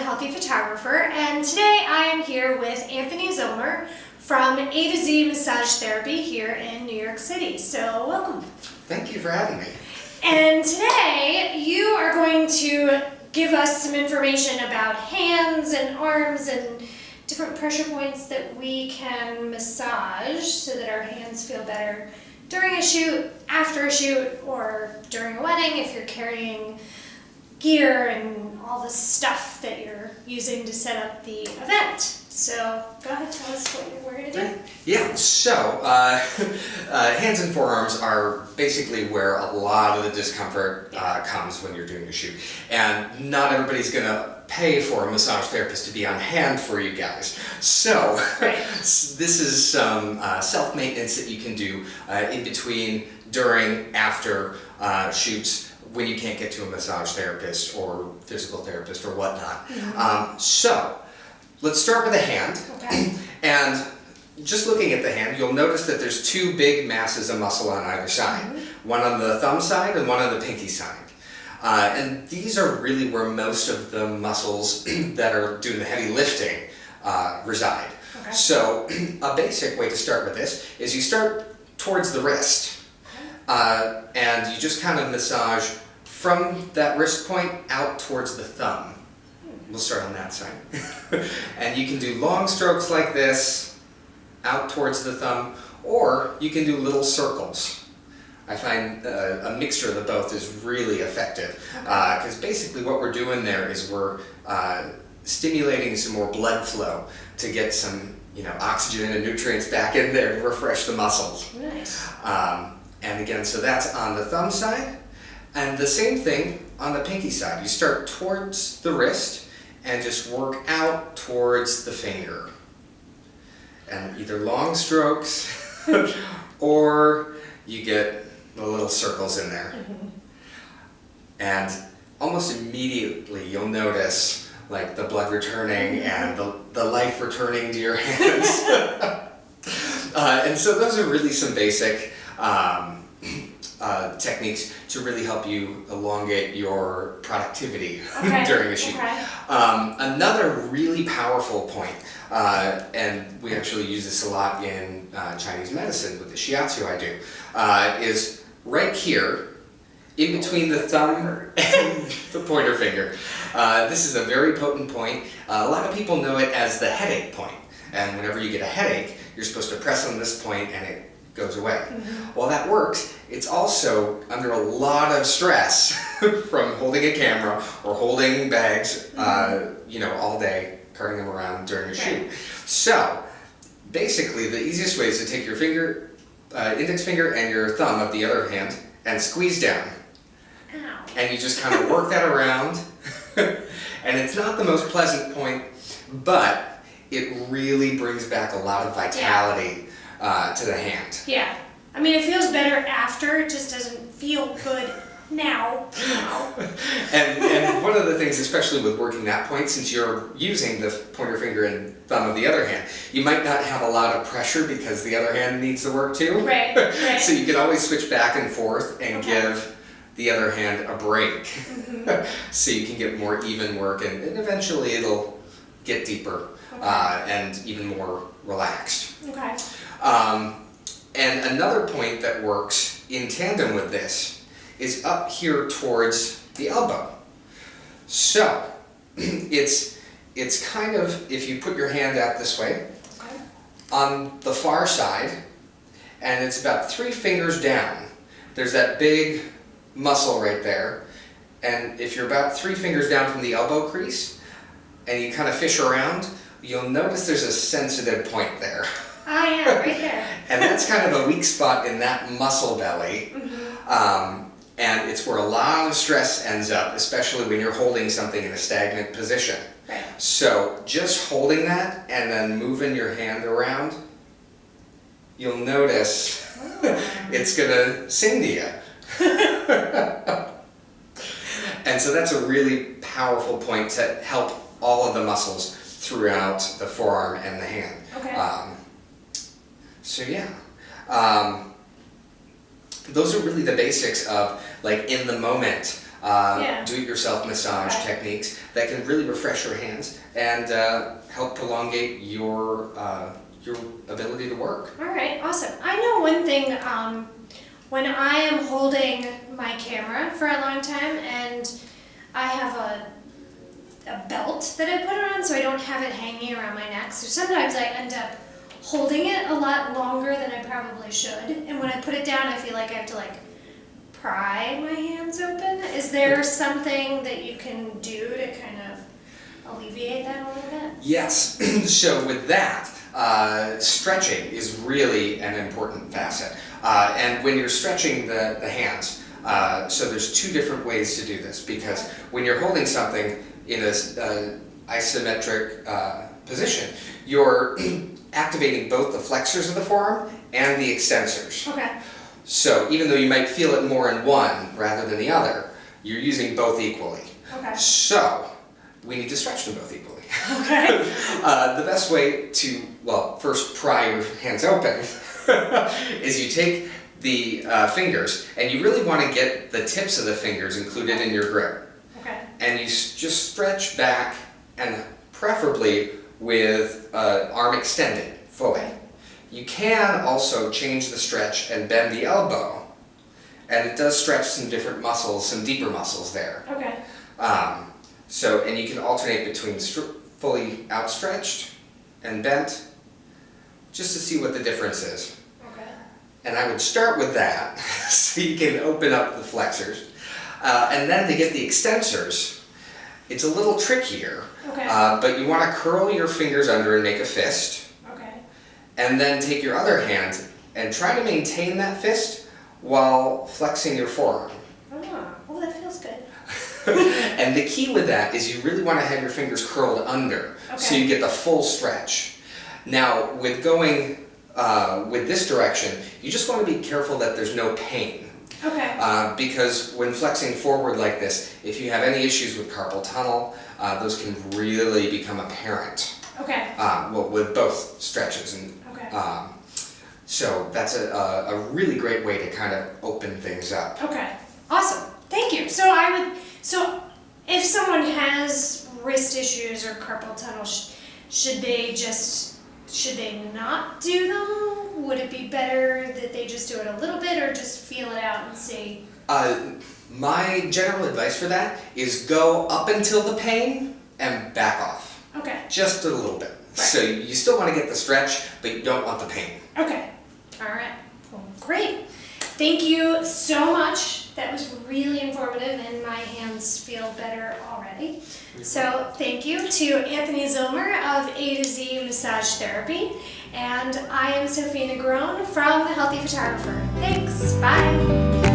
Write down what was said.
healthy photographer, and today I am here with Anthony Zilmer from A to Z Massage Therapy here in New York City. So welcome. Thank you for having me. And today you are going to give us some information about hands and arms and different pressure points that we can massage so that our hands feel better during a shoot, after a shoot, or during a wedding if you're carrying gear and all the stuff that you're using to set up the event. So go ahead, tell us what we're going to do. Yeah, so hands and forearms are basically where a lot of the discomfort comes when you're doing a shoot. And not everybody's going to pay for a massage therapist to be on hand for you guys. So this is some self-maintenance that you can do in between, during, after shoots, when you can't get to a massage therapist or physical therapist or whatnot. So let's start with the hand. Okay. And just looking at the hand, you'll notice that there's two big masses of muscle on either side. One on the thumb side and one on the pinky side. And these are really where most of the muscles that are doing the heavy lifting reside. Okay. So a basic way to start with this is you start towards the wrist. And you just kind of massage from that wrist point out towards the thumb. We'll start on that side. And you can do long strokes like this, out towards the thumb, or you can do little circles. I find a mixture of the both is really effective, because basically what we're doing there is we're stimulating some more blood flow to get some oxygen and nutrients back in there to refresh the muscles. Nice. And again, so that's on the thumb side, and the same thing on the pinky side. You start towards the wrist and just work out towards the finger. And either long strokes or you get the little circles in there. And almost immediately you'll notice like the blood returning and the life returning to your hands. And so those are really some basic techniques to really help you elongate your productivity during a shoot. Another really powerful point, and we actually use this a lot in Chinese medicine with the shiatsu I do, is right here in between the thumb and the pointer finger. This is a very potent point. A lot of people know it as the headache point. And whenever you get a headache, you're supposed to press on this point and it goes away. While that works, it's also under a lot of stress from holding a camera or holding bags, all day, carrying them around during a shoot. So, basically, the easiest way is to take your finger, index finger and your thumb of the other hand and squeeze down. Ow. And you just kind of work that around. And it's not the most pleasant point, but it really brings back a lot of vitality to the hand. Yeah. I mean, it feels better after, it just doesn't feel good now. And one of the things, especially with working that point, since you're using the pointer finger and thumb of the other hand, you might not have a lot of pressure because the other hand needs to work too. Right. So you can always switch back and forth and give the other hand a break. So you can get more even work, and eventually it'll get deeper and even more relaxed. Okay. And another point that works in tandem with this is up here towards the elbow. So it's kind of, if you put your hand out this way, on the far side, and it's about 3 fingers down. There's that big muscle right there, and if you're about 3 fingers down from the elbow crease, and you kind of fish around, you'll notice there's a sensitive point there. Oh yeah, right there. And that's kind of a weak spot in that muscle belly. And it's where a lot of stress ends up, especially when you're holding something in a stagnant position. Right. So just holding that and then moving your hand around, you'll notice it's going to sing to you. And so that's a really powerful point to help all of the muscles throughout the forearm and the hand. So yeah, those are really the basics of like in the moment do-it-yourself massage techniques that can really refresh your hands and help prolongate your ability to work. All right, awesome. I know one thing, when I am holding my camera for a long time and I have a belt that I put it on so I don't have it hanging around my neck, so sometimes I end up holding it a lot longer than I probably should, and when I put it down I feel like I have to pry my hands open. Is there something that you can do to kind of alleviate that a little bit? Yes, so with that, stretching is really an important facet. And when you're stretching the hands, so there's two different ways to do this, because when you're holding something in a isometric position, you're activating both the flexors of the forearm and the extensors. Okay. So even though you might feel it more in one rather than the other, you're using both equally. Okay. So we need to stretch them both equally. Okay. The best way to, well, first pry your hands open is you take the fingers, and you really want to get the tips of the fingers included in your grip. Okay. And you just stretch back, and preferably with arm extended fully. You can also change the stretch and bend the elbow, and it does stretch some different muscles, some deeper muscles there. Okay. And you can alternate between fully outstretched and bent, just to see what the difference is. Okay. And I would start with that, so you can open up the flexors. And then to get the extensors, it's a little trickier. Okay. But you want to curl your fingers under and make a fist. Okay. And then take your other hand and try to maintain that fist while flexing your forearm. Oh, that feels good. And the key with that is you really want to have your fingers curled under, so you get the full stretch. Now, with going with this direction, you just want to be careful that there's no pain. Okay. Because when flexing forward like this, if you have any issues with carpal tunnel, those can really become apparent. Okay. Well, with both stretches. And, so that's a really great way to kind of open things up. Okay. Awesome. Thank you. So if someone has wrist issues or carpal tunnel, should they not do them? Would it be better that they just do it a little bit, or just feel it out and see? My general advice for that is go up until the pain and back off. Okay. Just a little bit. Right. So you still want to get the stretch, but you don't want the pain. Okay. All right. Well, great. Thank you so much. That was really informative, and my hands feel better already. So thank you to Anthony Zilmer of A to Z Massage Therapy. And I am Sophia Negron from The Healthy Photographer. Thanks. Bye.